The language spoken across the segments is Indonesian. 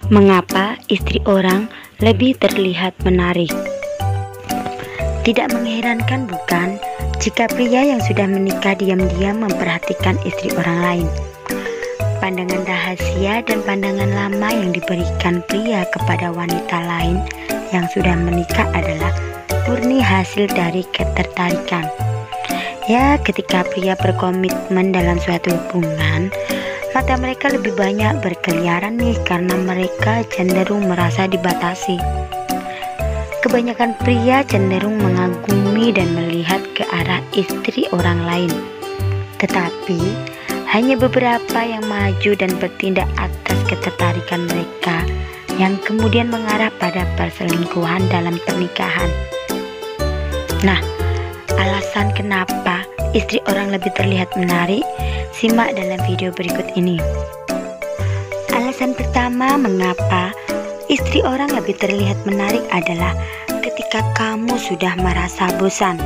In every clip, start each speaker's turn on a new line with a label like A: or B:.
A: Mengapa istri orang lebih terlihat menarik? Tidak mengherankan bukan jika pria yang sudah menikah diam-diam memperhatikan istri orang lain. Pandangan rahasia dan pandangan lama yang diberikan pria kepada wanita lain yang sudah menikah adalah murni hasil dari ketertarikan. Ya, ketika pria berkomitmen dalam suatu hubungan, mata mereka lebih banyak berkeliaran nih karena mereka cenderung merasa dibatasi. Kebanyakan pria cenderung mengagumi dan melihat ke arah istri orang lain. Tetapi, hanya beberapa yang maju dan bertindak atas ketertarikan mereka yang kemudian mengarah pada perselingkuhan dalam pernikahan. Nah, alasan kenapa istri orang lebih terlihat menarik, simak dalam video berikut ini. Alasan pertama mengapa istri orang lebih terlihat menarik adalah ketika kamu sudah merasa bosan.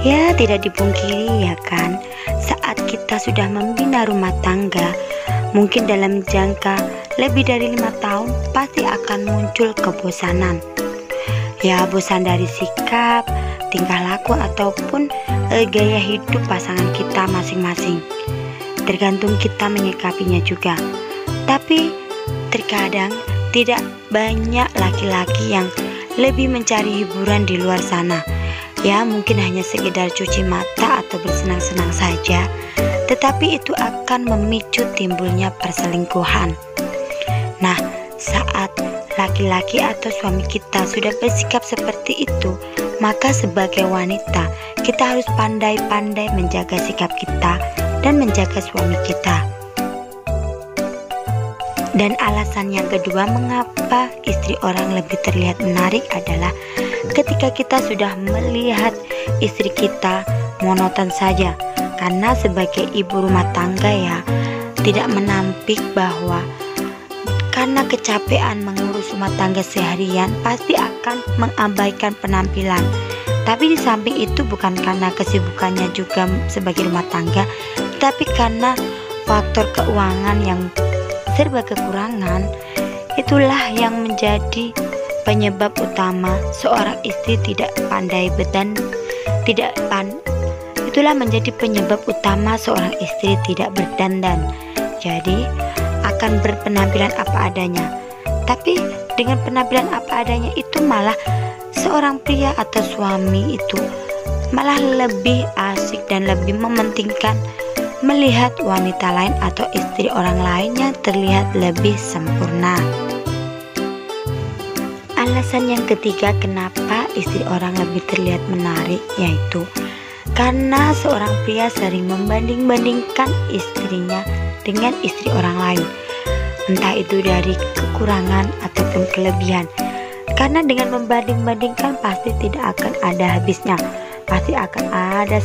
A: Ya, tidak dipungkiri ya kan, saat kita sudah membina rumah tangga, mungkin dalam jangka lebih dari 5 tahun pasti akan muncul kebosanan. Ya, bosan dari sikap, tingkah laku ataupun gaya hidup pasangan kita masing-masing. Tergantung kita menyikapinya juga. Tapi terkadang tidak banyak laki-laki yang lebih mencari hiburan di luar sana. Ya, mungkin hanya sekedar cuci mata atau bersenang-senang saja, tetapi itu akan memicu timbulnya perselingkuhan. Nah, saat laki-laki atau suami kita sudah bersikap seperti itu, maka sebagai wanita kita harus pandai-pandai menjaga sikap kita dan menjaga suami kita. Dan alasan yang kedua mengapa istri orang lebih terlihat menarik adalah ketika kita sudah melihat istri kita monoton saja. Karena sebagai ibu rumah tangga ya, tidak menampik bahwa karena kecapean mengurus rumah tangga seharian pasti akan mengabaikan penampilan. Tapi di samping itu bukan karena kesibukannya juga sebagai rumah tangga, tapi karena faktor keuangan yang serba kekurangan. Itulah yang menjadi penyebab utama seorang istri itulah menjadi penyebab utama seorang istri tidak berdandan. Jadi akan berpenampilan apa adanya. Tapi dengan penampilan apa adanya itu malah seorang pria atau suami itu malah lebih asik dan lebih mementingkan melihat wanita lain atau istri orang lainnya terlihat lebih sempurna. Alasan yang ketiga kenapa istri orang lebih terlihat menarik yaitu karena seorang pria sering membanding-bandingkan istrinya dengan istri orang lain, entah itu dari kekurangan ataupun kelebihan. Karena dengan membanding-bandingkan pasti tidak akan ada habisnya, pasti akan ada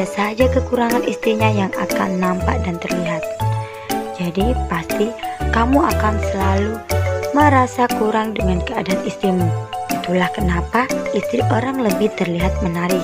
A: saja kekurangan istrinya yang akan nampak dan terlihat. Jadi pasti kamu akan selalu merasa kurang dengan keadaan istrimu. Itulah kenapa istri orang lebih terlihat menarik.